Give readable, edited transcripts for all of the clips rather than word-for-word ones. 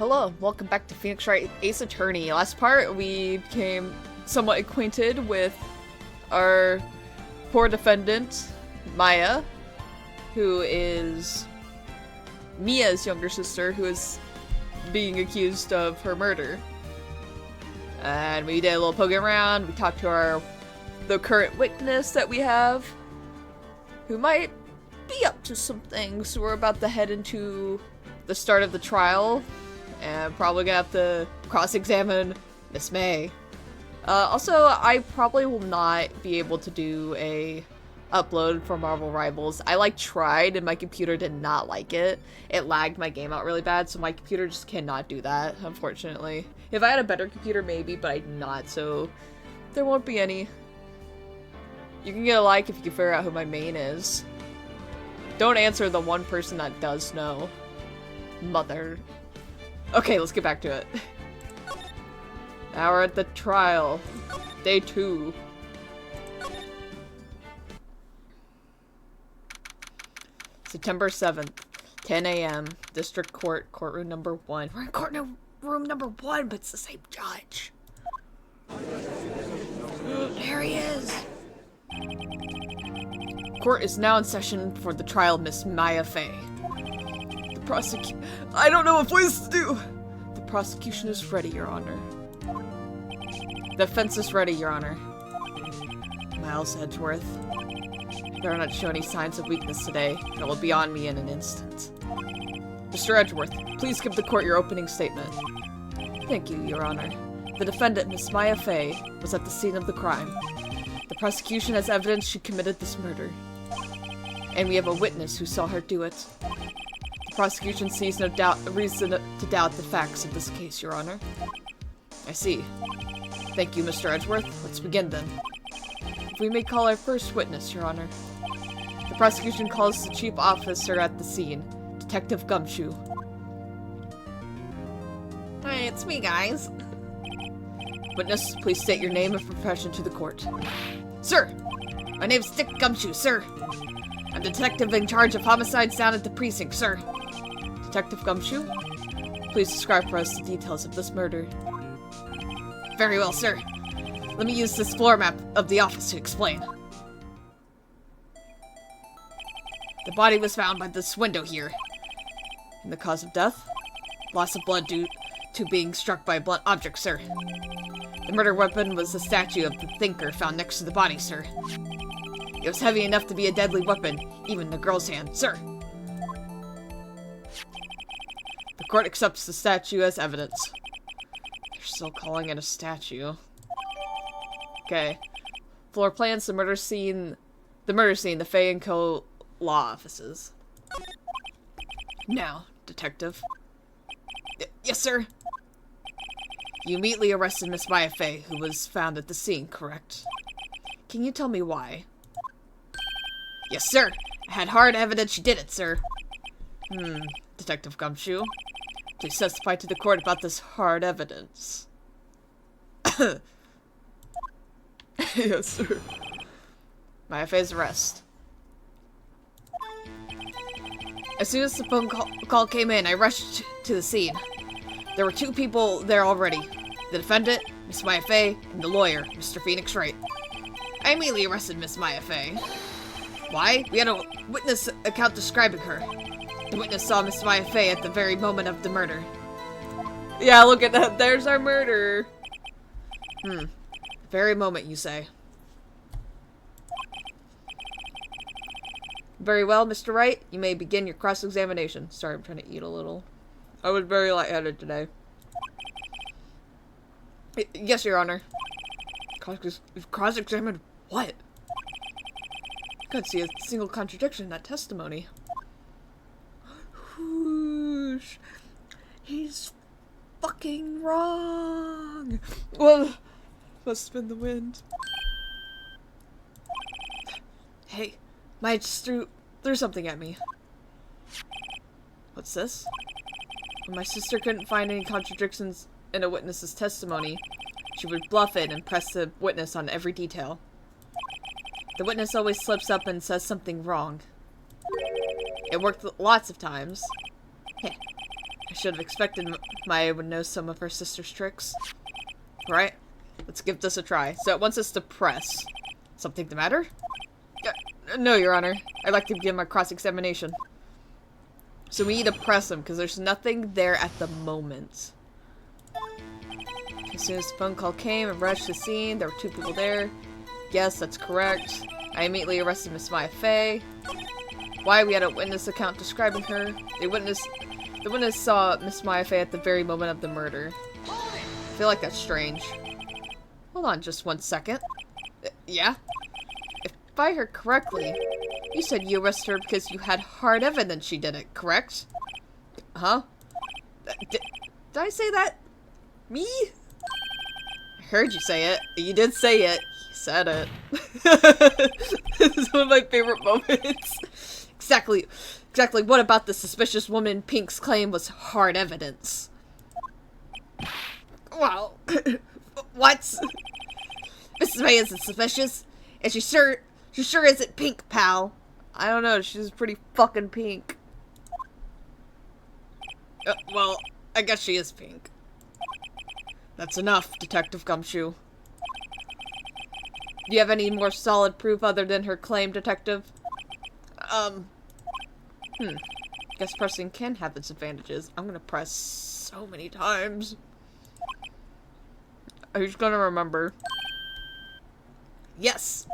Hello, welcome back to Phoenix Wright Ace Attorney. Last part, we became somewhat acquainted with our poor defendant, Maya, who is Mia's younger sister, who is being accused of her murder. And we did a little poking around, we talked to the current witness that we have, who might be up to some things. We're about to head into the start of the trial, and probably gonna have to cross-examine Miss May. Also, I probably will not be able to do a upload for Marvel Rivals. I tried and my computer did not like it. It lagged my game out really bad, so my computer just cannot do that, unfortunately. If I had a better computer, maybe, but I do not, so there won't be any. You can get a like if you can figure out who my main is. Don't answer the one person that does know. Mother. Okay, let's get back to it. Now we're at the trial. Day 2. September 7th, 10 a.m. District Court, courtroom number 1. We're in courtroom number 1, but it's the same judge. There he is. Court is now in session for the trial of Miss Maya Fey. I don't know what voice to do! The prosecution is ready, Your Honor. The defense is ready, Your Honor. Miles Edgeworth. You better not show any signs of weakness today. It will be on me in an instant. Mr. Edgeworth, please give the court your opening statement. Thank you, Your Honor. The defendant, Miss Maya Fey, was at the scene of the crime. The prosecution has evidence she committed this murder. And we have a witness who saw her do it. The prosecution sees no reason to doubt the facts of this case, Your Honor. I see. Thank you, Mr. Edgeworth. Let's begin then. If we may call our first witness, Your Honor. The prosecution calls the chief officer at the scene, Detective Gumshoe. Hey, it's me, guys. Witness, please state your name and profession to the court. Sir! My name's Dick Gumshoe, sir. I'm detective in charge of homicides down at the precinct, sir. Detective Gumshoe, please describe for us the details of this murder. Very well, sir. Let me use this floor map of the office to explain. The body was found by this window here. And the cause of death? Loss of blood due to being struck by a blunt object, sir. The murder weapon was the statue of the thinker found next to the body, sir. It was heavy enough to be a deadly weapon, even in the girl's hand, sir. The court accepts the statue as evidence. They're still calling it a statue. Okay. Floor plans, the murder scene, the Fay & Co. law offices. Now, detective. Yes, sir. You immediately arrested Miss Maya Fey, who was found at the scene, correct? Can you tell me why? Yes, sir. I had hard evidence she did it, sir. Detective Gumshoe. Please testify to the court about this hard evidence. Yes, sir. Maya Fey's arrest. As soon as the phone call came in, I rushed to the scene. There were 2 people there already. The defendant, Miss Maya Fey, and the lawyer, Mr. Phoenix Wright. I immediately arrested Miss Maya Fey. Why? We had a witness account describing her. The witness saw Miss Maya Fey at the very moment of the murder. Yeah, look at that. There's our murder. The very moment, you say. Very well, Mr. Wright. You may begin your cross-examination. Sorry, I'm trying to eat a little. I was very lightheaded today. Yes, Your Honor. Cross-examined what? I can't see a single contradiction in that testimony. Whoosh. He's fucking wrong. Well, must have been the wind. Hey, Maya just threw something at me. What's this? When my sister couldn't find any contradictions in a witness's testimony, she would bluff it and press the witness on every detail. The witness always slips up and says something wrong. It worked lots of times. Heh. I should have expected Maya would know some of her sister's tricks. Right? Let's give this a try. So it wants us to press. Something the matter? No, Your Honor. I'd like to begin my cross-examination. So we need to press him, because there's nothing there at the moment. As soon as the phone call came and rushed the scene, there were 2 people there. Yes, that's correct. I immediately arrested Miss Maya Fey. Why? We had a witness account describing her. The witness saw Miss Maya Fey at the very moment of the murder. I feel like that's strange. Hold on just 1 second. Yeah? If I heard correctly, you said you arrested her because you had hard evidence she did it, correct? Huh? Did I say that? Me? I heard you say it. You did say it. You said it. This is one of my favorite moments. Exactly what about the suspicious woman in Pink's claim was hard evidence? Well, what? Mrs. May isn't suspicious. And she sure isn't Pink, pal. I don't know, she's pretty fucking pink. Well, I guess she is pink. That's enough, Detective Gumshoe. Do you have any more solid proof other than her claim, Detective? Guess pressing can have its advantages. I'm gonna press so many times. Who's gonna remember? Yes!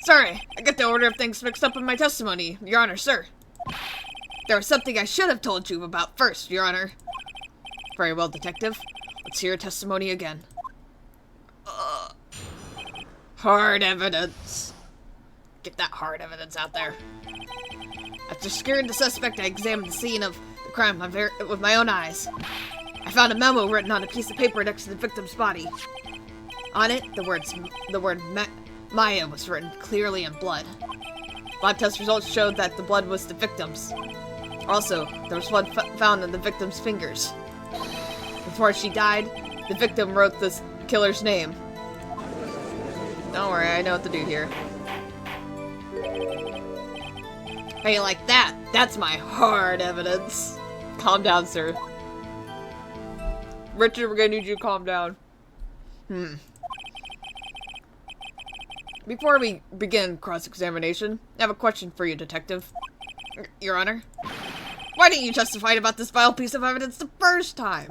Sorry, I got the order of things mixed up in my testimony, Your Honor, sir. There was something I should have told you about first, Your Honor. Very well, Detective. Let's hear your testimony again. Hard evidence. Get that hard evidence out there. After securing the suspect, I examined the scene of the crime with my own eyes. I found a memo written on a piece of paper next to the victim's body. On it, the word Maya was written clearly in blood. Lab test results showed that the blood was the victim's. Also, there was blood found in the victim's fingers. Before she died, the victim wrote the killer's name. Don't worry, I know what to do here. How you like that? That's my hard evidence. Calm down, sir. Richard, we're gonna need you to calm down. Before we begin cross-examination, I have a question for you, Detective. Your Honor? Why didn't you testify about this vile piece of evidence the first time?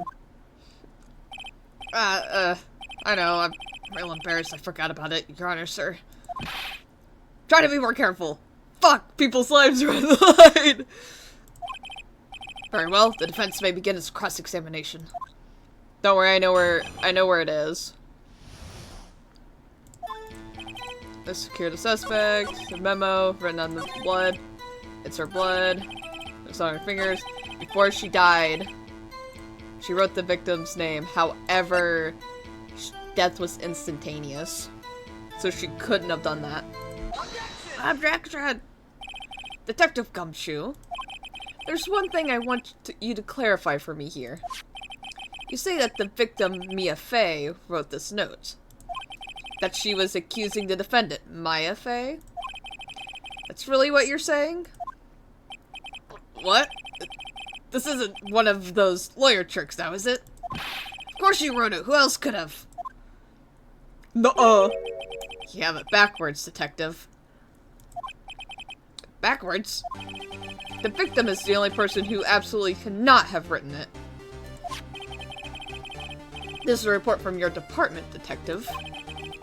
I know, I'm real embarrassed I forgot about it, Your Honor, sir. Try to be more careful. Fuck, people's lives are on the line! Very well, the defense may begin its cross-examination. Don't worry, I know where it is. Let's secure the suspect, the memo, written on the blood. It's her blood. It's on her fingers. Before she died, she wrote the victim's name. However, death was instantaneous. So she couldn't have done that. Objection! Detective Gumshoe, there's one thing I want you to clarify for me here. You say that the victim, Mia Fey, wrote this note. That she was accusing the defendant, Maya Fey? That's really what you're saying? What? This isn't one of those lawyer tricks now, is it? Of course you wrote it. Who else could have? Nuh-uh. You have it backwards, Detective. Backwards? The victim is the only person who absolutely cannot have written it. This is a report from your department, Detective.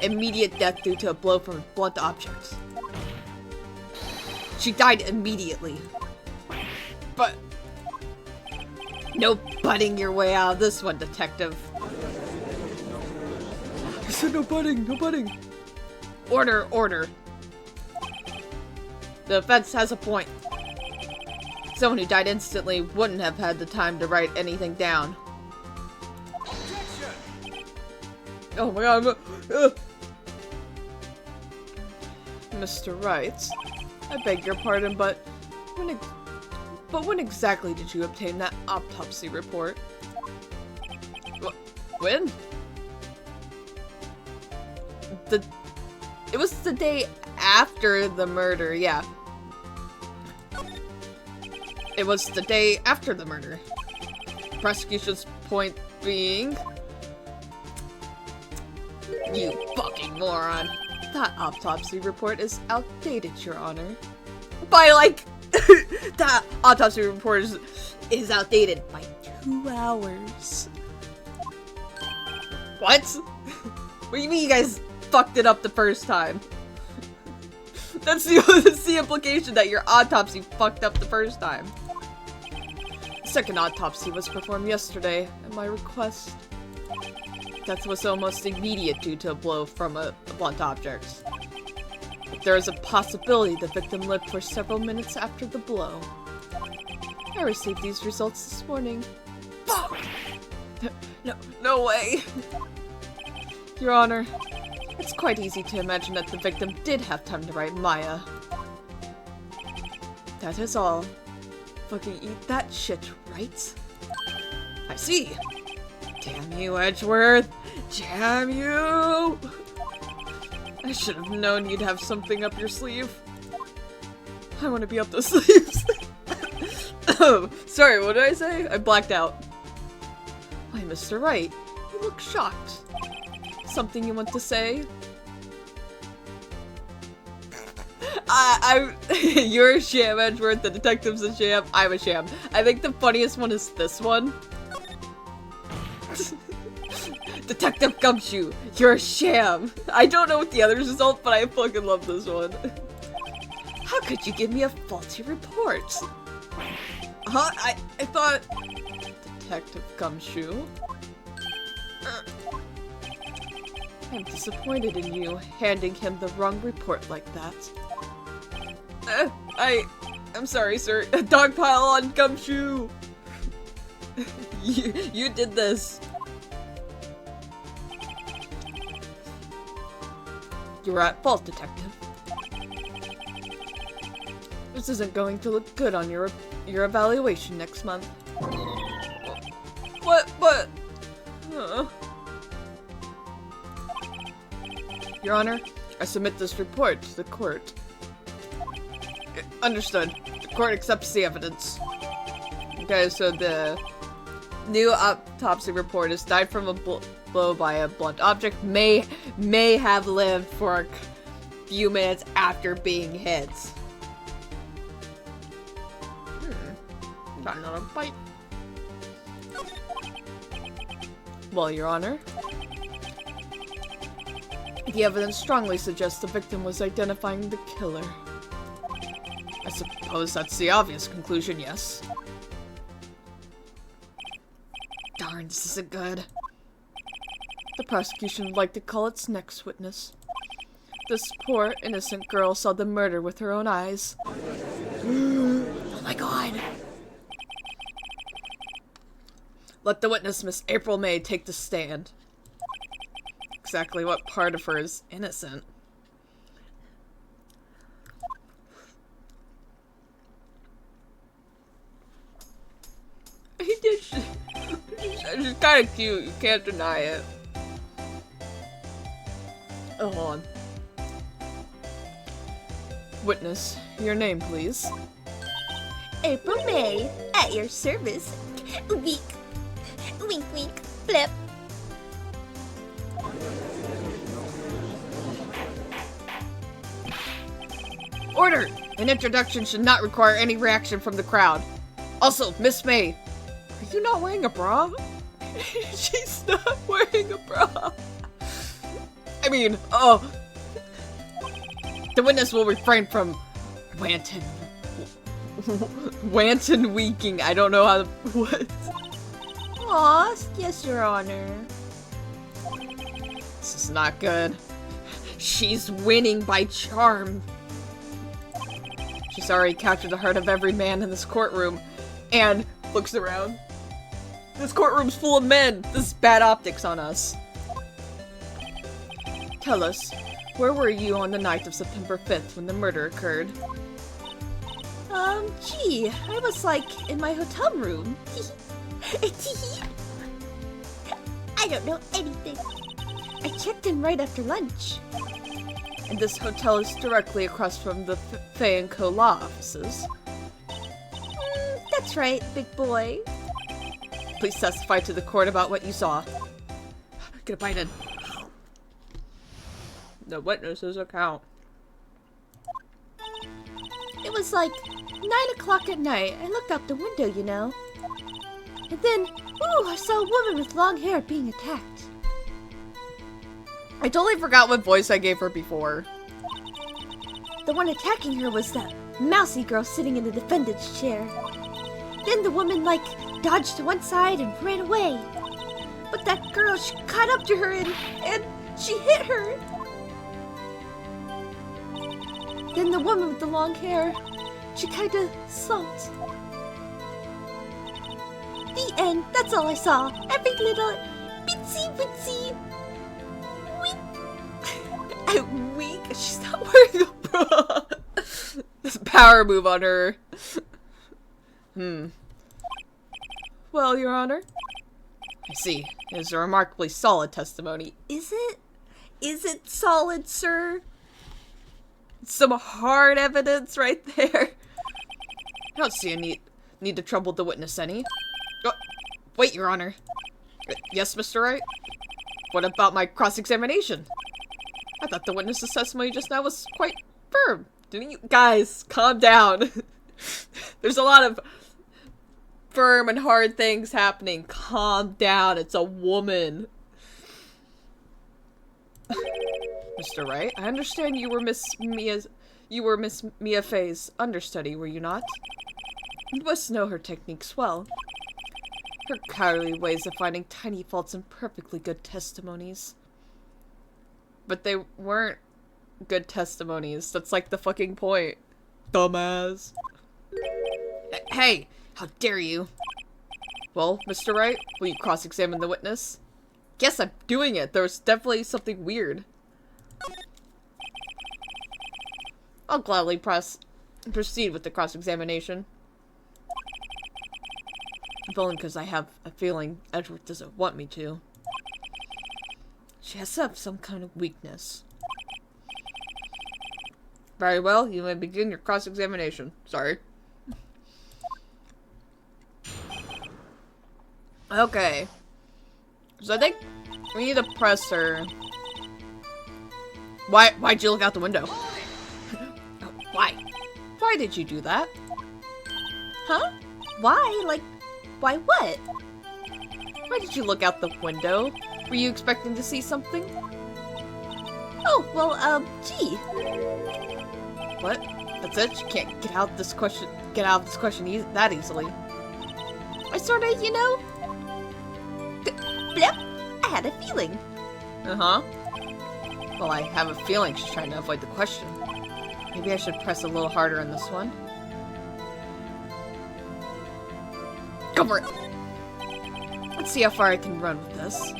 Immediate death due to a blow from a blunt object. She died immediately. But... no butting your way out of this one, Detective. I said no butting, no butting. Order, order. The defense has a point. Someone who died instantly wouldn't have had the time to write anything down. Oh my god, Mr. Wright, I beg your pardon, but when exactly did you obtain that autopsy report? When? It was the day after the murder, yeah. It was the day after the murder. Prosecution's point being... You fucking moron. That autopsy report is outdated, Your Honor. By, like... that autopsy report is outdated by 2 hours. What? What do you mean you guys fucked it up the first time? That's the implication, that your autopsy fucked up the first time. The second autopsy was performed yesterday, at my request. Death was almost immediate due to a blow from a blunt object. But there is a possibility the victim lived for several minutes after the blow. I received these results this morning. Fuck! No way! Your Honor, it's quite easy to imagine that the victim did have time to write Maya. That is all. Fucking eat that shit, right? I see! Damn you, Edgeworth! Damn you! I should have known you'd have something up your sleeve. I want to be up the sleeves. Oh, sorry, what did I say? I blacked out. Why, Mr. Wright, you look shocked. Something you want to say? You're a sham, Edgeworth. The detective's a sham. I'm a sham. I think the funniest one is this one. Detective Gumshoe, you're a sham. I don't know what the other result, but I fucking love this one. How could you give me a faulty report? Huh? I thought... Detective Gumshoe? I'm disappointed in you, handing him the wrong report like that. I'm sorry, sir. Dogpile on Gumshoe! You did this. You're at fault, Detective. This isn't going to look good on your evaluation next month. What? Your Honor, I submit this report to the court. Understood. The court accepts the evidence. Okay, so the new autopsy report is died from a blow by a blunt object. May have lived for a few minutes after being hit. Got another bite. Well, Your Honor, the evidence strongly suggests the victim was identifying the killer. I suppose that's the obvious conclusion, yes. Darn, this isn't good. The prosecution would like to call its next witness. This poor, innocent girl saw the murder with her own eyes. Oh my god! Let the witness, Miss April May, take the stand. Exactly what part of her is innocent? He did. She's kind of cute. You can't deny it. Oh, hold on. Witness, your name, please. April May, at your service. Wink. Wink, wink, flip. Order! An introduction should not require any reaction from the crowd. Also, Miss May, are you not wearing a bra? She's not wearing a bra. I mean, oh. The witness will refrain from wanton winking. I don't know how to, what? Aw, yes, Your Honor. This is not good. She's winning by charm. She's already captured the heart of every man in this courtroom. And looks around. This courtroom's full of men. This is bad optics on us. Tell us, where were you on the night of September 5th when the murder occurred? Gee, I was like in my hotel room. I don't know anything. I checked in right after lunch. And this hotel is directly across from the Fay & Co. law offices. That's right, big boy. Please testify to the court about what you saw. Get a bite in. The witness's account. It was like 9 o'clock at night. I looked out the window, you know. And then, ooh, I saw a woman with long hair being attacked. I totally forgot what voice I gave her before. The one attacking her was that mousy girl sitting in the defendant's chair. Then the woman, like, dodged to one side and ran away. But that girl, she caught up to her and she hit her. Then the woman with the long hair, she kinda slumped. The end. That's all I saw. Every little bitsy wink. Weak. She's not wearing a bra. This power move on her. Well, Your Honor. I see. It is a remarkably solid testimony. Is it? Is it solid, sir? Some hard evidence right there. I don't see a need to trouble the witness any. Oh, wait, Your Honor. Yes, Mr. Wright? What about my cross-examination? I thought the witness's testimony just now was quite firm. Didn't you? Guys, calm down. There's a lot of firm and hard things happening. Calm down. It's a woman. Mr. Wright, I understand you were Miss Mia Fey's understudy, were you not? You must know her techniques well. Her cowardly ways of finding tiny faults in perfectly good testimonies. But they weren't good testimonies. That's like the fucking point. Dumbass. Hey, how dare you? Well, Mr. Wright, will you cross-examine the witness? Yes, I'm doing it. There was definitely something weird. I'll gladly proceed with the cross-examination. If only because I have a feeling Edgeworth doesn't want me to. She has to have some kind of weakness. Very well, you may begin your cross-examination. Sorry. Okay. So I think we need to press her. Why'd you look out the window? Why? Why did you do that? Huh? Why? Like, why what? Why did you look out the window? Were you expecting to see something? Oh, well, gee. What? That's it? You can't get out of this question that easily. I sorta, you know... Blip! I had a feeling. Uh-huh. Well, I have a feeling she's trying to avoid the question. Maybe I should press a little harder on this one. Go for it! Let's see how far I can run with this.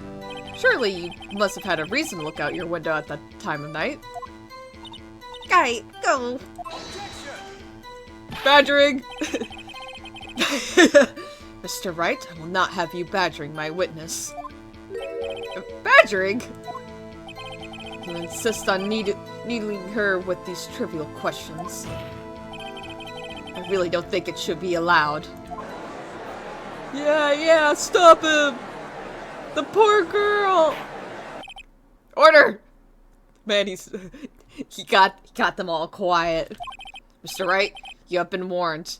Surely you must have had a reason to look out your window at that time of night. Guy, go! Badgering! Mr. Wright, I will not have you badgering my witness. Badgering? You insist on needling her with these trivial questions. I really don't think it should be allowed. Yeah, stop him! The poor girl! Order! Man, he got them all quiet. Mr. Wright, you have been warned.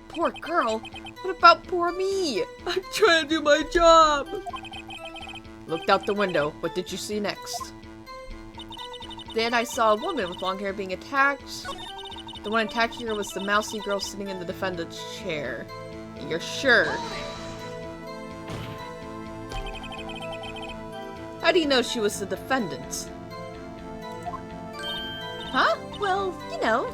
Poor girl? What about poor me? I'm trying to do my job! Looked out the window. What did you see next? Then I saw a woman with long hair being attacked. The one attacking her was the mousy girl sitting in the defendant's chair. You're sure? How do you know she was the defendant? Huh? Well, you know.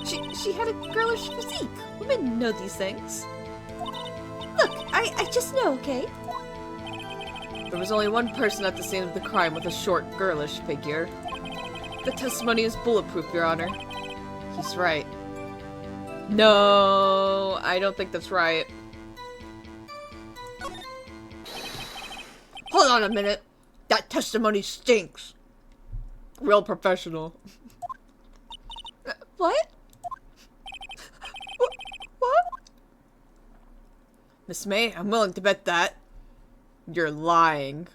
She had a girlish physique. Women know these things. Look, I just know, okay? There was only one person at the scene of the crime with a short, girlish figure. The testimony is bulletproof, Your Honor. He's right. No, I don't think that's right. Hold on a minute. That testimony stinks. Real professional. What? What? Miss May, I'm willing to bet that. You're lying.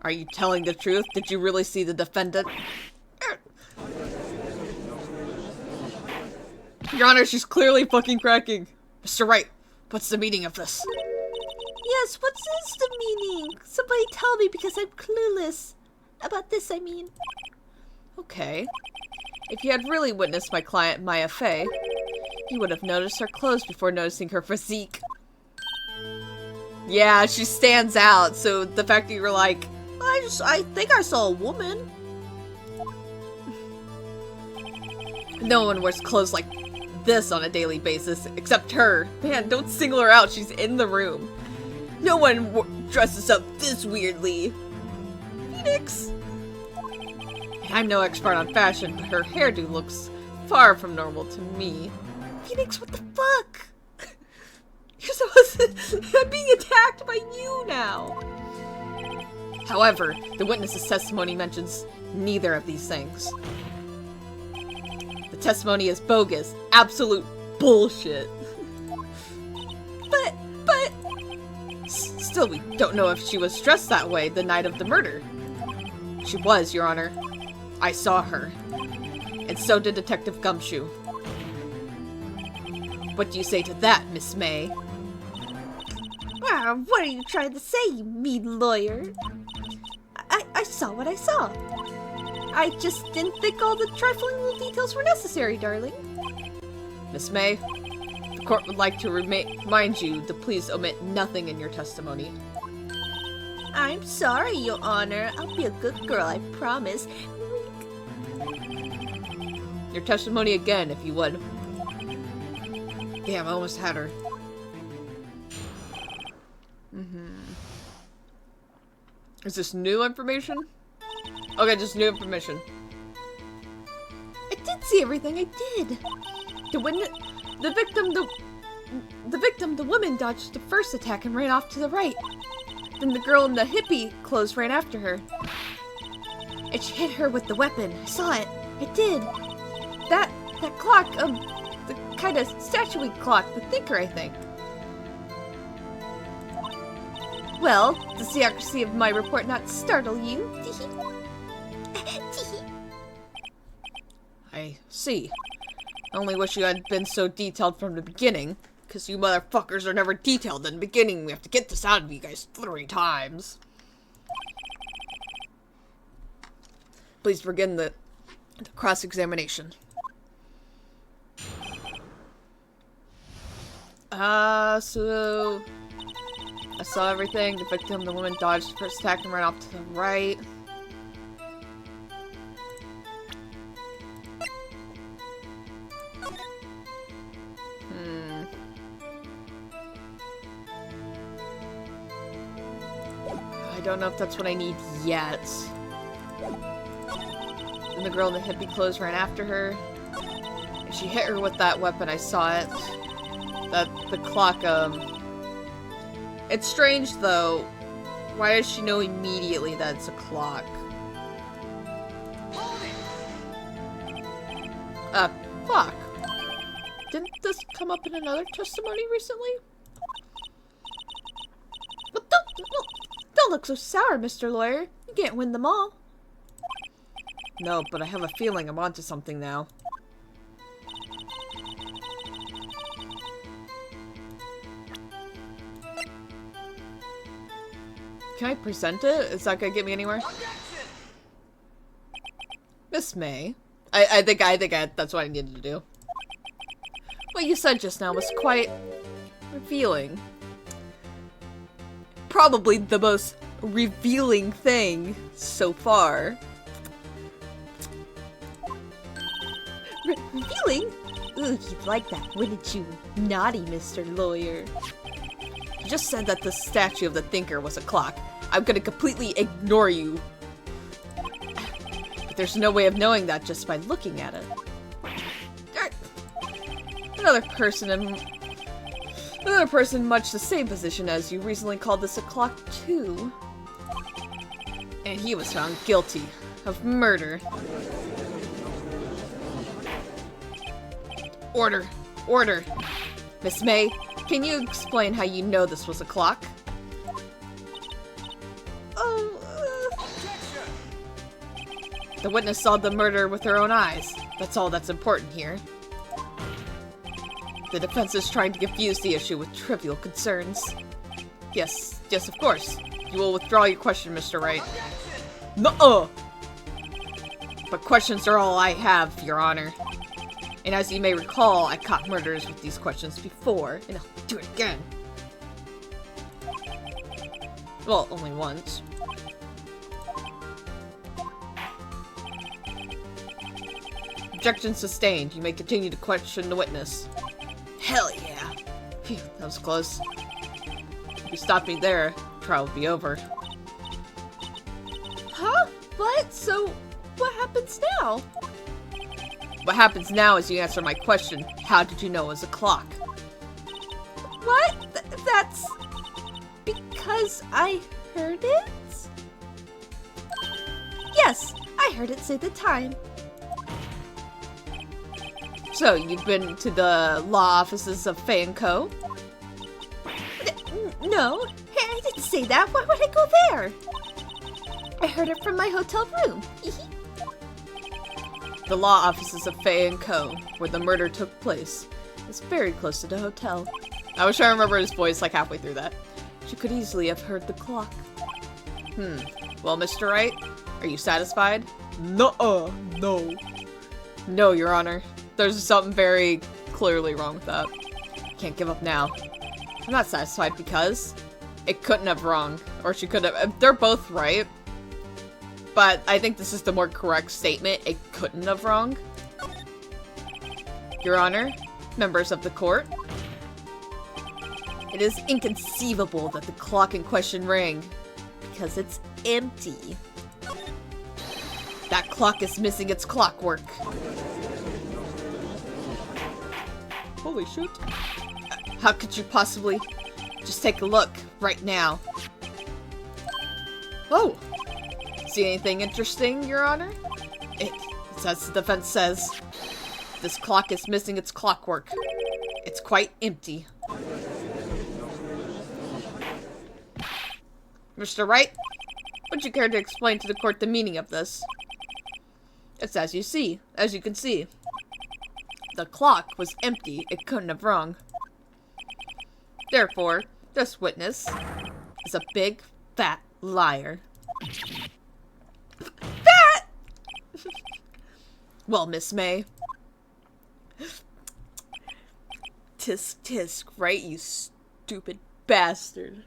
Are you telling the truth? Did you really see the defendant? Your Honor, she's clearly fucking cracking. Mr. Wright, what's the meaning of this? Yes, what is the meaning? Somebody tell me because I'm clueless. About this, I mean. Okay. If you had really witnessed my client, Maya Fey, you would have noticed her clothes before noticing her physique. Yeah, she stands out, so the fact that you were like, I think I saw a woman. No one wears clothes like this on a daily basis, except her. Man, don't single her out, she's in the room. No one dresses up this weirdly. Phoenix! I'm no expert on fashion, but her hairdo looks far from normal to me. Phoenix, what the fuck? You're supposed to... I'm being attacked by you now! However, the witness's testimony mentions neither of these things. The testimony is bogus. Absolute bullshit. But... Still, we don't know if she was dressed that way the night of the murder. She was, Your Honor. I saw her. And so did Detective Gumshoe. What do you say to that, Miss May? What are you trying to say, you mean lawyer? I saw what I saw. I just didn't think all the trifling little details were necessary, darling. Miss May, the court would like to remind you to please omit nothing in your testimony. I'm sorry, Your Honor. I'll be a good girl, I promise. Your testimony again, if you would. Damn, I almost had her. Is this new information? Okay, just new information. I did see everything, I did. The victim, the woman dodged the first attack and ran off to the right. Then the girl in the hippie clothes ran after her. And she hit her with the weapon. I saw it. I did. That clock, the kind of statue-y clock, the thinker, I think. Well, does the accuracy of my report not startle you? I see. I only wish you had been so detailed from the beginning, because you motherfuckers are never detailed in the beginning. We have to get this out of you guys 3 times. Please begin the cross-examination. So... I saw everything. The victim, the woman, dodged the first attack and ran off to the right. I don't know if that's what I need yet. And the girl in the hippie clothes ran after her. And she hit her with that weapon. I saw it. The clock, It's strange, though. Why does she know immediately that it's a clock? Fuck. Didn't this come up in another testimony recently? But don't look so sour, Mr. Lawyer. You can't win them all. No, but I have a feeling I'm onto something now. Can I present it? Is that gonna get me anywhere? Miss May. I think that's what I needed to do. What you said just now was quite revealing. Probably the most revealing thing so far. Revealing? Ooh, you'd like that, wouldn't you? Naughty, Mr. Lawyer. You just said that the statue of the thinker was a clock. I'm gonna completely ignore you. But there's no way of knowing that just by looking at it. Another person much the same position as you recently called this a clock too. And he was found guilty of murder. Order. Order. Miss May, can you explain how you know this was a clock? The witness saw the murder with her own eyes. That's all that's important here. The defense is trying to confuse the issue with trivial concerns. Yes, of course. You will withdraw your question, Mr. Wright. Nuh-uh! But questions are all I have, Your Honor. And as you may recall, I caught murderers with these questions before, and I'll do it again. Well, only once. Objection sustained. You may continue to question the witness. Hell yeah. Phew, that was close. If you stopped me there, trial would be over. Huh? What? So, what happens now? What happens now is you answer my question. How did you know it was a clock? What? That's... because I heard it? Yes, I heard it say the time. So, you've been to the law offices of Fay & Co.? No, I didn't say that. Why would I go there? I heard it from my hotel room. The law offices of Fay & Co., where the murder took place, is very close to the hotel. I was trying to remember his voice like halfway through that. She could easily have heard the clock. Well, Mr. Wright, are you satisfied? Nuh-uh, no. No, Your Honor. There's something very clearly wrong with that. Can't give up now. I'm not satisfied because it couldn't have wrong. Or she could have. They're both right. But I think this is the more correct statement. It couldn't have wrong. Your Honor, members of the court. It is inconceivable that the clock in question rang because it's empty. That clock is missing its clockwork. Holy shit. How could you possibly? Just take a look right now. Oh! See anything interesting, Your Honor? It's as the defense says. This clock is missing its clockwork. It's quite empty. Mr. Wright, would you care to explain to the court the meaning of this? It's as you can see. The clock was empty. It couldn't have rung. Therefore, this witness is a big, fat liar. Fat! Well, Miss May. Tisk tisk, right, you stupid bastard.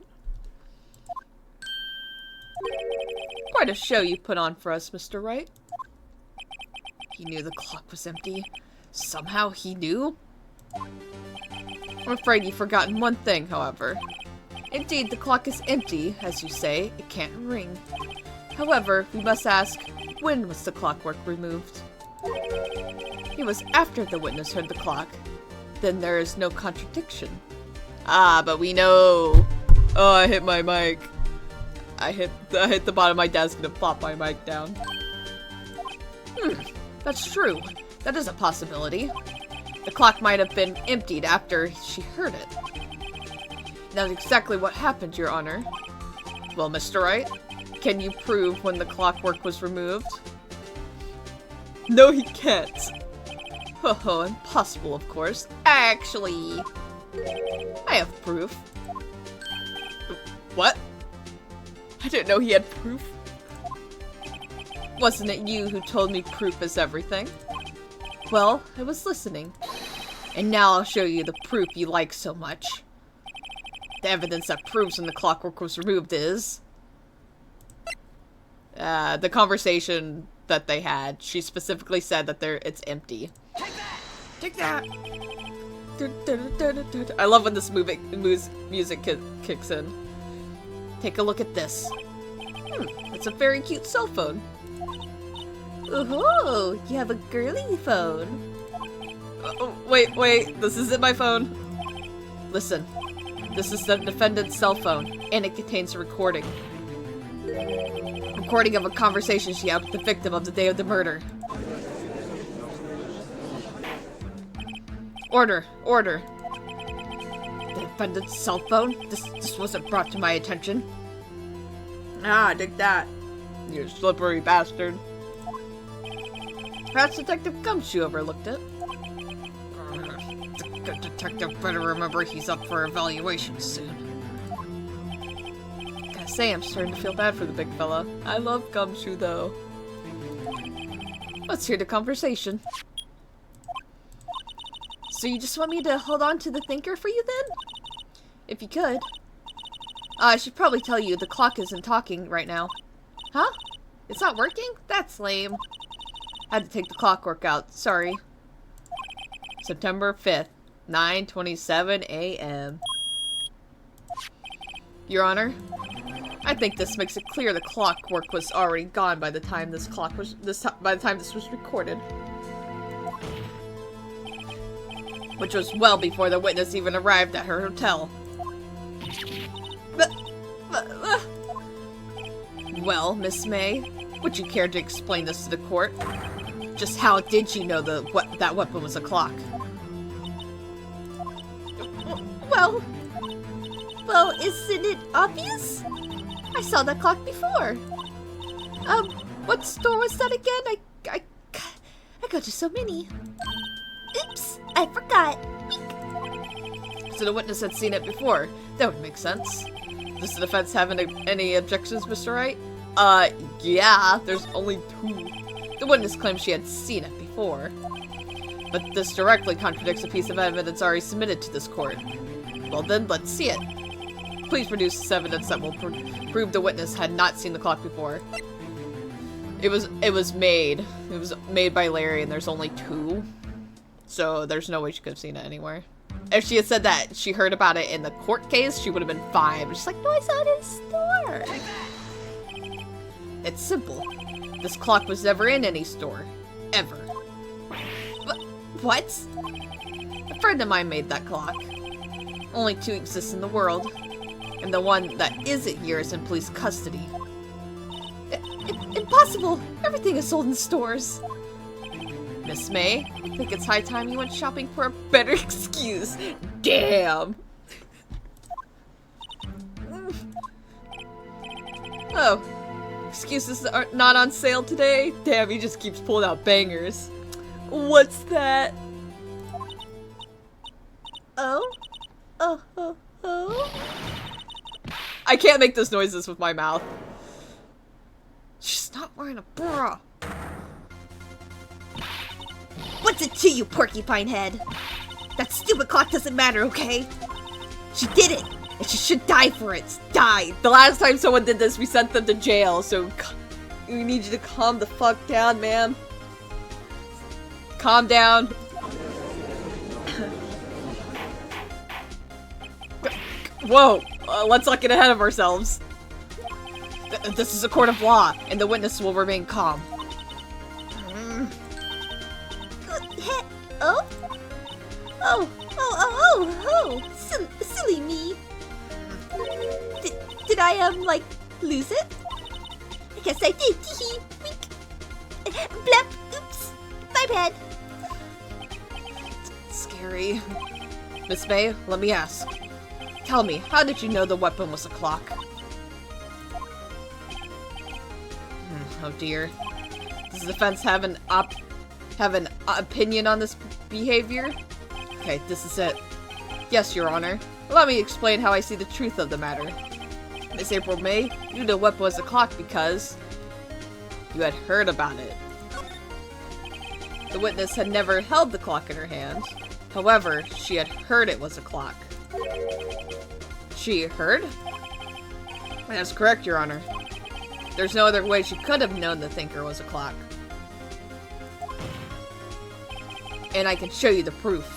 Quite a show you put on for us, Mr. Wright. He knew the clock was empty. Somehow he knew? I'm afraid you've forgotten one thing, however. Indeed, the clock is empty, as you say. It can't ring. However, we must ask, when was the clockwork removed? It was after the witness heard the clock. Then there is no contradiction. Ah, but we know. Oh, I hit my mic. I hit the bottom of my desk and it plopped my mic down. That's true. That is a possibility. The clock might have been emptied after she heard it. That's exactly what happened, Your Honor. Well, Mr. Wright, can you prove when the clockwork was removed? No, he can't. Oh, impossible, of course. Actually, I have proof. What? I didn't know he had proof. Wasn't it you who told me proof is everything? Well, I was listening. And now I'll show you the proof you like so much. The evidence that proves when the clockwork was removed is... the conversation that they had. She specifically said that it's empty. Take that! I love when this music kicks in. Take a look at this. It's a very cute cell phone. Oh, you have a girly phone. Wait, this isn't my phone. Listen, this is the defendant's cell phone, and it contains a recording. Recording of a conversation she had with the victim of the day of the murder. Order. The defendant's cell phone? This wasn't brought to my attention. Ah, dig that. You slippery bastard. Perhaps Detective Gumshoe overlooked it. The good detective better remember he's up for evaluation soon. Gotta say, I'm starting to feel bad for the big fella. I love Gumshoe, though. Let's hear the conversation. So you just want me to hold on to the thinker for you, then? If you could. I should probably tell you the clock isn't talking right now. Huh? It's not working? That's lame. Had to take the clockwork out. Sorry. September 5th, 9:27 a.m. Your Honor, I think this makes it clear the clockwork was already gone by the time this was recorded. Which was well before the witness even arrived at her hotel. Well, Miss May, would you care to explain this to the court? Just how did you know that weapon was a clock? Well, isn't it obvious? I saw that clock before. What store was that again? I go to so many. Oops, I forgot. So the witness had seen it before. That would make sense. Does the defense have any objections, Mr. Wright? Yeah, there's only 2. The witness claims she had seen it before. But this directly contradicts a piece of evidence already submitted to this court. Well then, let's see it. Please produce this evidence that will prove the witness had not seen the clock before. It was made. It was made by Larry, and there's only 2. So there's no way she could have seen it anywhere. If she had said that she heard about it in the court case, she would have been 5. She's like, no, I saw it in the store. It's simple. This clock was never in any store. Ever. What? A friend of mine made that clock. Only 2 exist in the world. And the one that isn't here is in police custody. Impossible! Everything is sold in stores. Miss May, I think it's high time you went shopping for a better excuse. Damn! Oh, excuses are not on sale today? Damn, he just keeps pulling out bangers. What's that? Oh? Oh. I can't make those noises with my mouth. She's not wearing a bra. What's it to you, porcupine head? That stupid clock doesn't matter, okay? She did it, and she should die for it. Die! The last time someone did this, we sent them to jail, so we need you to calm the fuck down, ma'am. Calm down. Whoa, let's not get ahead of ourselves. This is a court of law, and the witness will remain calm. Silly me. Did I, lose it? I guess I did. Teehee. Wink. Blep. Oops. My bad. Scary. Miss May, let me ask. Tell me, how did you know the weapon was a clock? Oh dear. Does the defense have an opinion on this behavior? Okay, this is it. Yes, Your Honor. Allow me to explain how I see the truth of the matter. Miss April May, you knew the weapon was a clock because you had heard about it. The witness had never held the clock in her hand. However, she had heard it was a clock. She heard? That's correct, Your Honor. There's no other way she could have known the thinker was a clock. And I can show you the proof.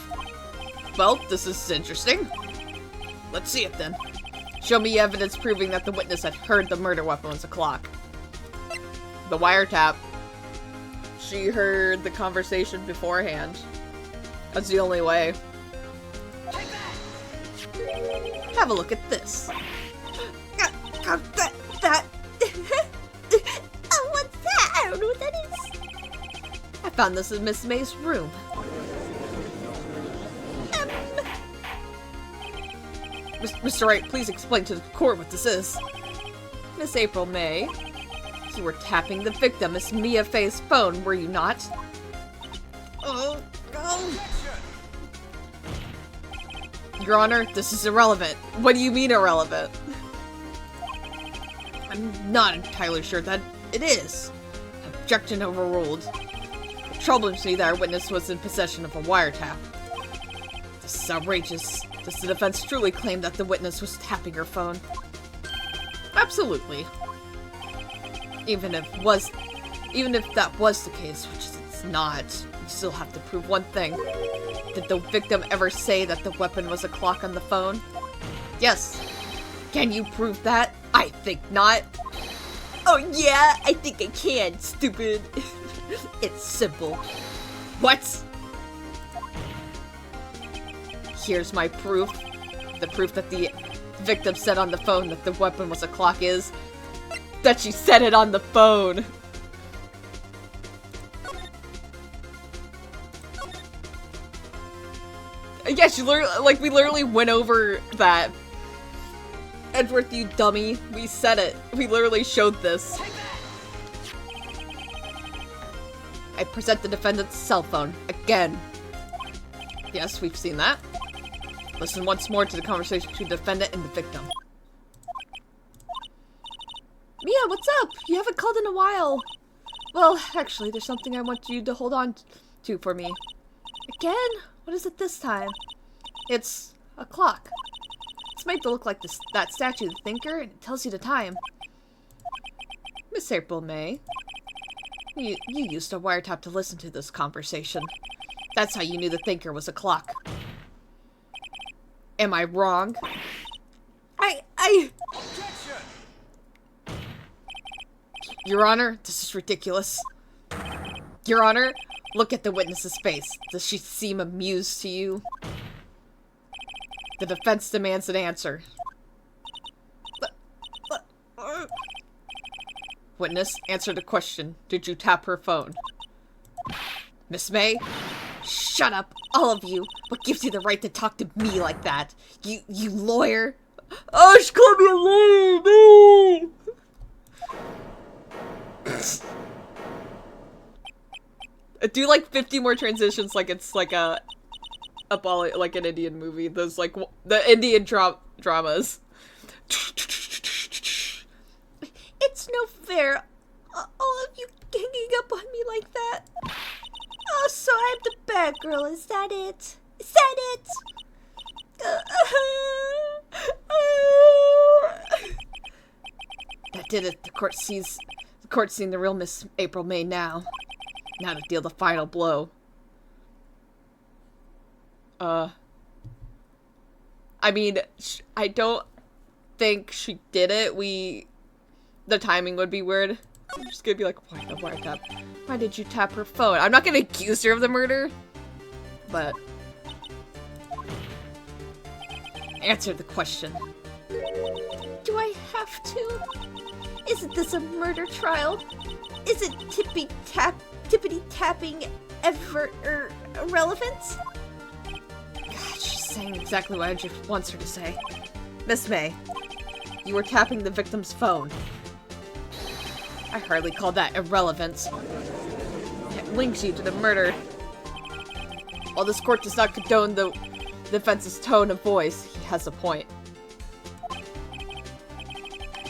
Well, this is interesting. Let's see it then. Show me evidence proving that the witness had heard the murder weapon was a clock. The wiretap. She heard the conversation beforehand. That's the only way. Have a look at this. That. Oh, what's that? I don't know what that is. I found this in Miss May's room. Mr. Wright, please explain to the court what this is. Miss April May, you were tapping the victim, Miss Mia Faye's phone, were you not? Oh, no. Your Honor, this is irrelevant. What do you mean irrelevant? I'm not entirely sure that it is. Objection overruled. It troubles me that our witness was in possession of a wiretap. This is outrageous. Does the defense truly claim that the witness was tapping her phone? Absolutely. Even if that was the case, which it's not, you still have to prove one thing. Did the victim ever say that the weapon was a clock on the phone? Yes. Can you prove that? I think not. Oh yeah, I think I can, stupid. It's simple. What? Here's my proof. The proof that the victim said on the phone that the weapon was a clock is that she said it on the phone. Yeah, we literally went over that. Edgeworth, you dummy. We said it. We literally showed this. I present the defendant's cell phone. Again. Yes, we've seen that. Listen once more to the conversation between the defendant and the victim. Mia, what's up? You haven't called in a while. Well, actually, there's something I want you to hold on to for me. Again? What is it this time? It's a clock. It's made to look like that statue, the Thinker, and it tells you the time. Miss April May, you used a wiretap to listen to this conversation. That's how you knew the Thinker was a clock. Am I wrong? Objection! Your Honor, this is ridiculous. Your Honor, look at the witness's face. Does she seem amused to you? The defense demands an answer. Witness, answer the question. Did you tap her phone? Miss May? Shut up, all of you. What gives you the right to talk to me like that? You lawyer? Oh, she called me a lawyer! Do like 50 more transitions like it's like like an Indian movie. Those like the Indian dramas. It's no fair. All of you ganging up on me like that. Oh, so I'm the bad girl. Is that it? Is that it? That did it. The court's seeing the real Miss April May now. Now to deal the final blow. I mean, I don't think she did it. The timing would be weird. I'm just gonna be like, why the wiretap? Why did you tap her phone? I'm not gonna accuse her of the murder, but answer the question. Do I have to? Isn't this a murder trial? Isn't tippity tapping ever irrelevant? God, she's saying exactly what Andrew wants her to say. Miss May, you were tapping the victim's phone. I hardly call that irrelevant. It links you to the murder. While this court does not condone the defense's tone of voice, he has a point.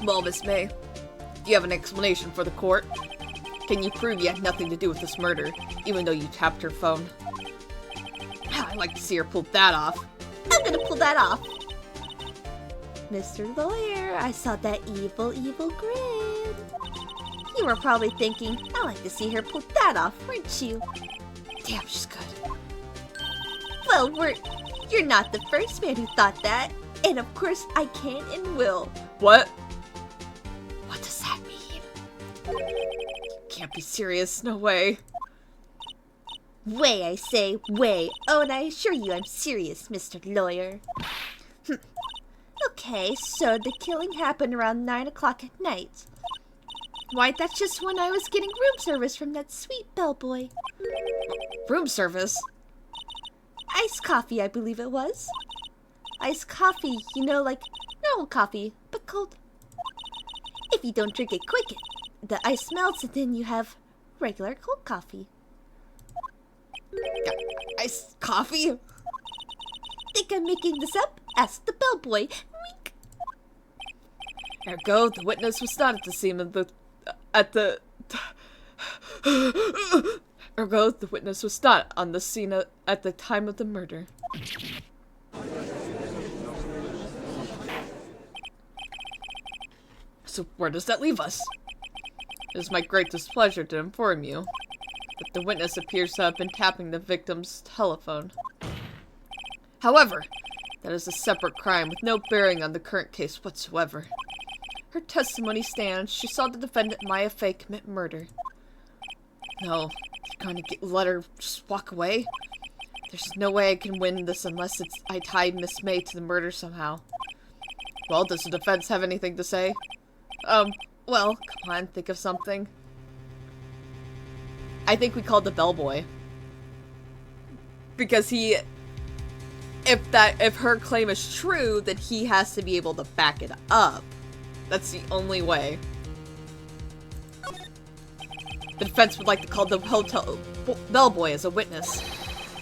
Well, Miss May, do you have an explanation for the court? Can you prove you had nothing to do with this murder, even though you tapped her phone? I'd like to see her pull that off. I'm gonna pull that off. Mr. Lawyer, I saw that evil grin. You were probably thinking, I'd like to see her pull that off, weren't you? Damn, she's good. Well, you're not the first man who thought that. And of course, I can and will. What? What does that mean? You can't be serious, no way. Way, I say, way. Oh, and I assure you I'm serious, Mr. Lawyer. Okay, so the killing happened around 9 o'clock at night. Why, that's just when I was getting room service from that sweet bellboy. Room service? Iced coffee, I believe it was. iced coffee, you know, like normal coffee, but cold. If you don't drink it quick, the ice melts and then you have regular cold coffee. Iced coffee? Think I'm making this up? Ask the bellboy. Wink. Ergo, the witness was not at the scene of Ergo, the witness was not on the scene at the time of the murder. So where does that leave us? It is my great displeasure to inform you that the witness appears to have been tapping the victim's telephone. However, that is a separate crime with no bearing on the current case whatsoever. Her testimony stands. She saw the defendant Maya Fey commit murder. No, you're going to let her just walk away? There's no way I can win this unless I tie Miss May to the murder somehow. Well, does the defense have anything to say? Well, come on, think of something. I think we called the bellboy. Because if her claim is true, then he has to be able to back it up. That's the only way. The defense would like to call the hotel bellboy as a witness.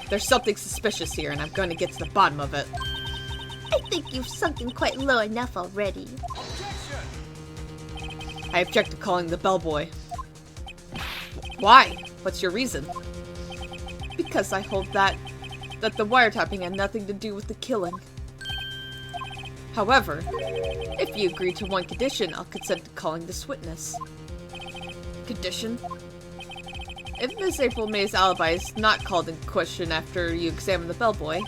There's something suspicious here, and I'm going to get to the bottom of it. I think you've sunken quite low enough already. I object to calling the bellboy. Why? What's your reason? Because I hold that the wiretapping had nothing to do with the killing. However, if you agree to one condition, I'll consent to calling this witness. Condition? If Miss April May's alibi is not called in question after you examine the bellboy,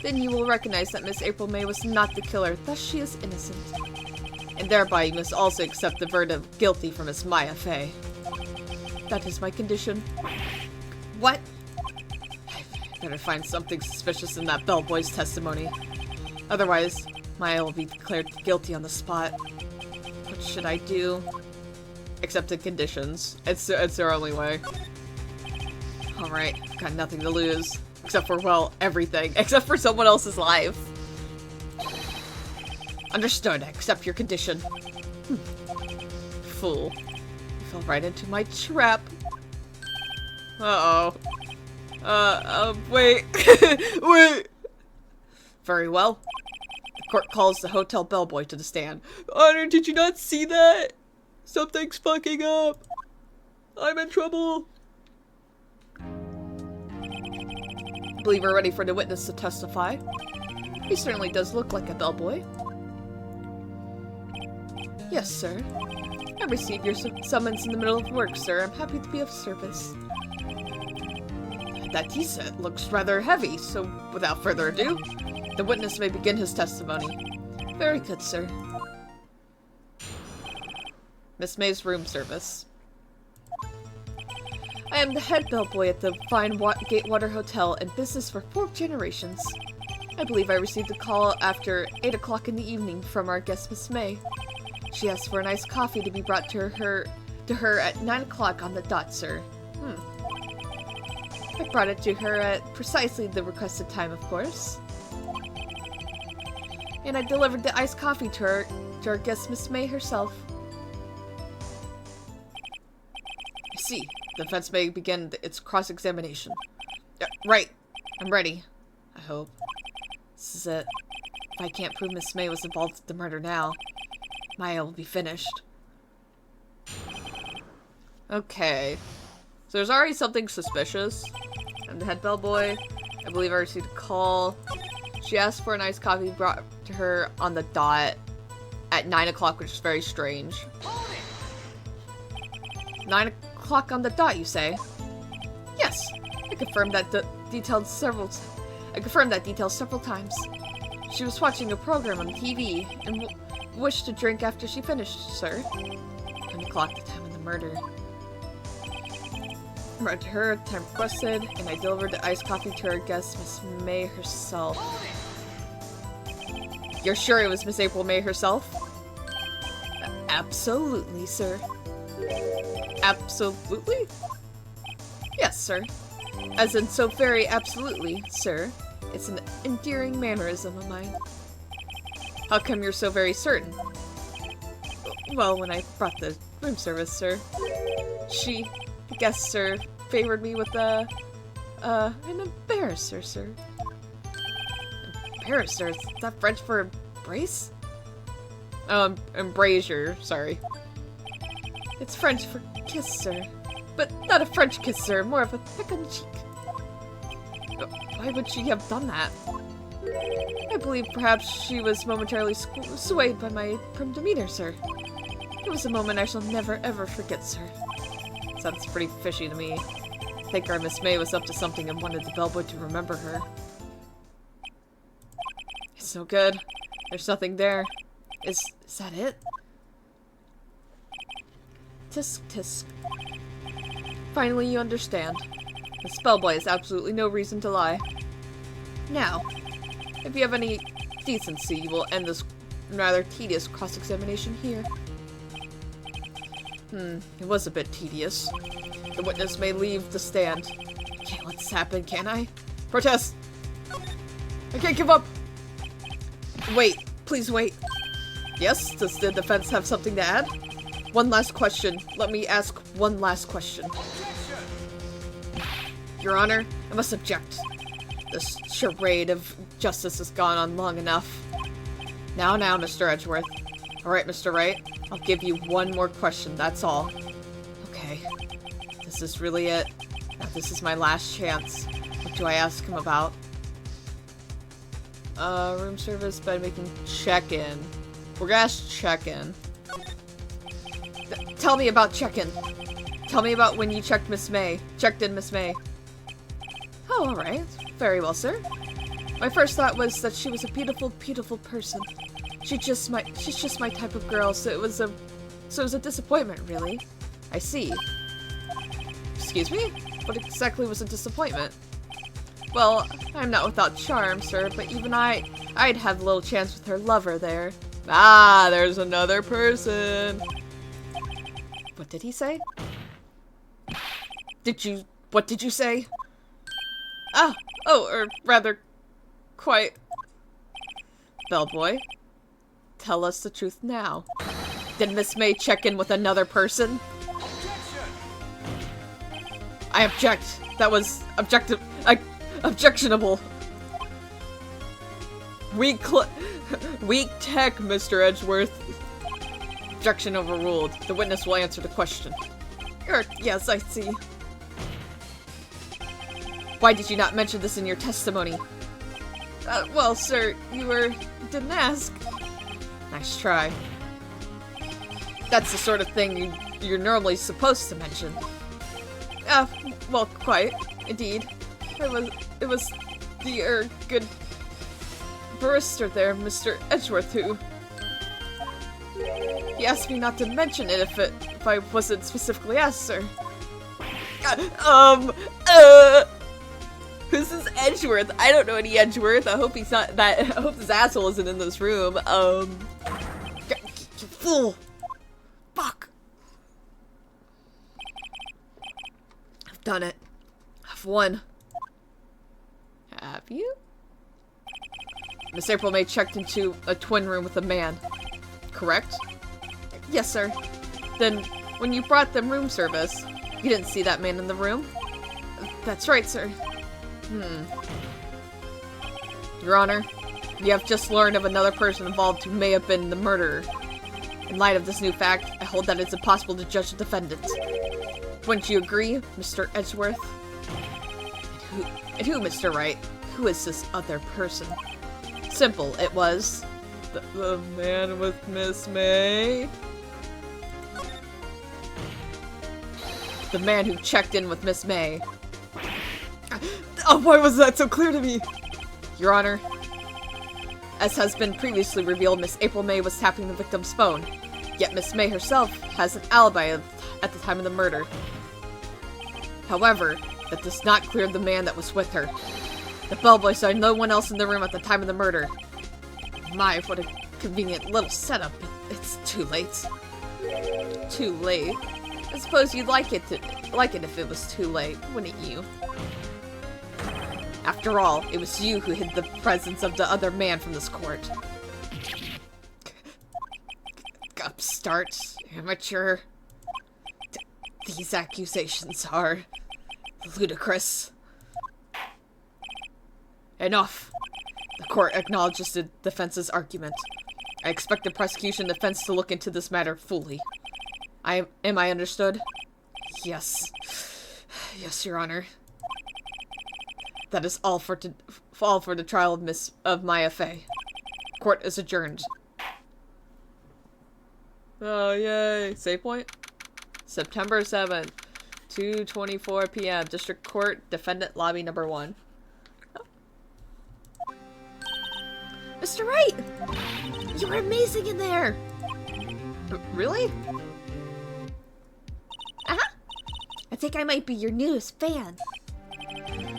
then you will recognize that Miss April May was not the killer, thus she is innocent. And thereby you must also accept the verdict of guilty from Miss Maya Fey. That is my condition. What? I better find something suspicious in that bellboy's testimony. Otherwise, Maya will be declared guilty on the spot. What should I do? Accept the conditions. It's their only way. Alright, I've got nothing to lose. Except for, well, everything. Except for someone else's life. Understood. I accept your condition. Fool. You fell right into my trap. Uh-oh. Wait. Wait. Very well. The court calls the hotel bellboy to the stand. Honor, did you not see that? Something's fucking up. I'm in trouble. I believe we're ready for the witness to testify. He certainly does look like a bellboy. Yes, sir. I received your summons in the middle of work, sir. I'm happy to be of service. That tea set looks rather heavy, so without further ado, the witness may begin his testimony. Very good, sir. Miss May's room service. I am the head bellboy at the fine Gatewater Hotel in business for 4 generations. I believe I received a call after 8 o'clock in the evening from our guest Miss May. She asked for an iced coffee to be brought to her at 9 o'clock on the dot, sir. I brought it to her at precisely the requested time, of course. And I delivered the iced coffee to our guest Miss May herself. I see. The defense may begin its cross-examination. Right. I'm ready. I hope. This is it. If I can't prove Miss May was involved with the murder now, Maya will be finished. Okay. So there's already something suspicious. I'm the head bellboy. I believe I received a call. She asked for an iced coffee brought to her on the dot at 9 o'clock, which is very strange. 9 o'clock on the dot, you say? Yes. I confirmed that detail several times. She was watching a program on TV and wished to drink after she finished, sir. 10 o'clock, the time of the murder. I brought to her, time requested, and I delivered the iced coffee to her guest, Miss May herself. You're sure it was Miss April May herself? Absolutely, sir. Absolutely? Yes, sir. As in so very absolutely, sir. It's an endearing mannerism of mine. How come you're so very certain? Well, when I brought the room service, sir, she, I guess, sir, favored me with an embarrasser, sir. Embarrasser? Is that French for embrace? Oh, embrasure, sorry. It's French for kiss, sir. But not a French kiss, sir, more of a peck on the cheek. Why would she have done that? I believe perhaps she was momentarily swayed by my prim demeanor, sir. It was a moment I shall never ever forget, sir. Sounds pretty fishy to me. I think our Miss May was up to something and wanted the bellboy to remember her. It's no good. There's nothing there. Is that it? Tisk tisk. Finally you understand. The bellboy has absolutely no reason to lie. Now, if you have any decency, you will end this rather tedious cross-examination here. It was a bit tedious. The witness may leave the stand. I can't let this happen, can I? Protest! I can't give up! Wait, please wait. Yes, does the defense have something to add? One last question. Let me ask one last question. Your Honor, I must object. This charade of justice has gone on long enough. Now, Mr. Edgeworth. Alright, Mr. Wright. I'll give you one more question, that's all. Okay. This is really it. Now, this is my last chance. What do I ask him about? Room service by making check-in. We're gonna ask check-in. Tell me about check-in. Tell me about when you checked Miss May. Checked in Miss May. Oh, alright. Very well, sir. My first thought was that she was a beautiful, beautiful person. She's just my type of girl, so it was a disappointment, really. I see. Excuse me? What exactly was a disappointment? Well, I'm not without charm, sir, but even I'd have little chance with her lover there. Ah, there's another person. What did he say? What did you say? Or rather, quite. Bellboy, tell us the truth now. Did Miss May check in with another person? I object. That was objectionable. Weak tech, Mr. Edgeworth. Objection overruled. The witness will answer the question. Yes, I see. Why did you not mention this in your testimony? Well, sir, you didn't ask. Nice try. That's the sort of thing you're normally supposed to mention. Well, quite. Indeed. It was the, good barrister there, Mr. Edgeworth, who... He asked me not to mention it if I wasn't specifically asked, sir. Who's this Edgeworth? I don't know any Edgeworth. I hope he's not that. I hope this asshole isn't in this room. You fool! Fuck! I've done it. I've won. Have you? Miss April May checked into a twin room with a man. Correct? Yes, sir. Then, when you brought them room service, you didn't see that man in the room? That's right, sir. Your Honor, you have just learned of another person involved who may have been the murderer. In light of this new fact, I hold that it's impossible to judge the defendant. Wouldn't you agree, Mr. Edgeworth? And who, Mr. Wright? Who is this other person? Simple, it was... The man with Miss May? The man who checked in with Miss May. Oh, why was that so clear to me? Your Honor, as has been previously revealed, Miss April May was tapping the victim's phone. Yet Miss May herself has an alibi at the time of the murder. However, that does not clear the man that was with her. The bellboy saw no one else in the room at the time of the murder. My, what a convenient little setup, but it's too late. Too late? I suppose you'd like it if it was too late, wouldn't you? After all, it was you who hid the presence of the other man from this court. Upstart, amateur. These accusations are ludicrous. Enough. The court acknowledges the defense's argument. I expect the prosecution and defense to look into this matter fully. Am I understood? Yes. Yes, Your Honor. That is all for the trial of Maya Fey. Court is adjourned. Oh, yay. Save point? September 7th, 2:24 p.m. District Court, Defendant Lobby number 1. Oh. Mr. Wright! You were amazing in there! Really? Uh-huh. I think I might be your newest fan.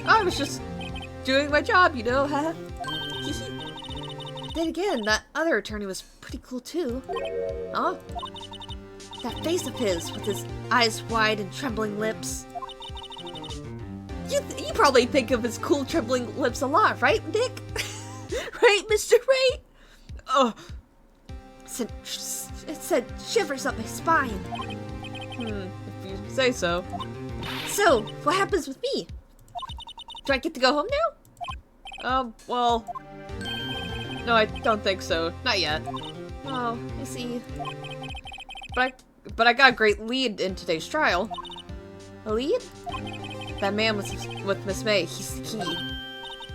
I was just doing my job, you know, huh? Then again, that other attorney was pretty cool too. Oh? That face of his, with his eyes wide and trembling lips. You probably think of his cool trembling lips a lot, right, Nick? Right, Mr. Wright? Oh. It sent shivers up my spine. If you say so. So, what happens with me? Do I get to go home now? Well... No, I don't think so. Not yet. Oh, I see. But I got a great lead in today's trial. A lead? That man with Miss May, he's the key.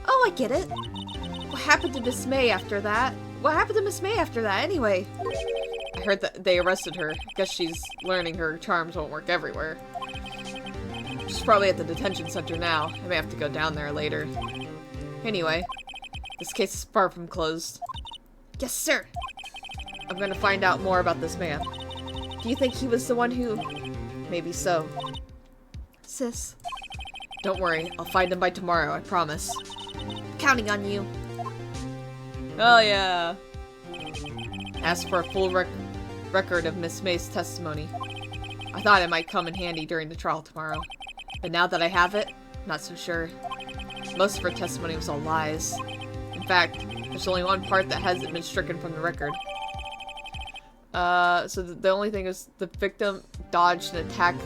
Oh, I get it. What happened to Miss May after that? What happened to Miss May after that, anyway? I heard that they arrested her. Guess she's learning her charms won't work everywhere. She's probably at the detention center now. I may have to go down there later. Anyway, this case is far from closed. Yes, sir. I'm gonna find out more about this man. Do you think he was the one who... Maybe so. Sis. Don't worry, I'll find him by tomorrow, I promise. Counting on you. Oh yeah. Ask for a full record of Miss May's testimony. I thought it might come in handy during the trial tomorrow. But now that I have it, not so sure. Most of her testimony was all lies. In fact, there's only one part that hasn't been stricken from the record. So the only thing is the victim dodged an attack,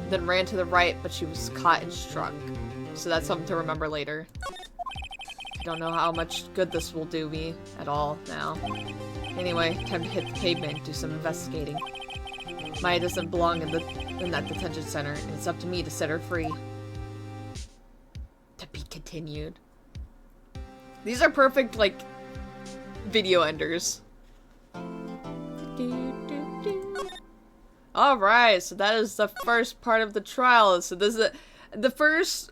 then ran to the right, but she was caught and struck. So that's something to remember later. I don't know how much good this will do me at all now. Anyway, time to hit the pavement and do some investigating. Maya doesn't belong in that detention center, and it's up to me to set her free. To be continued. These are perfect, like, video enders. Alright, so that is the first part of the trial. So this is the first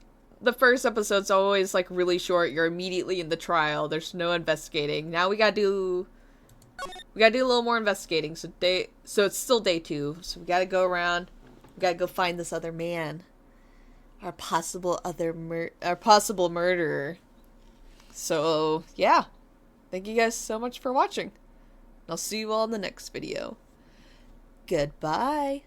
episode's always like really short. You're immediately in the trial. There's no investigating. Now we gotta do a little more investigating. So it's still day 2. So we gotta go around. We gotta go find this other man. Our possible murderer. So yeah. Thank you guys so much for watching. I'll see you all in the next video. Goodbye.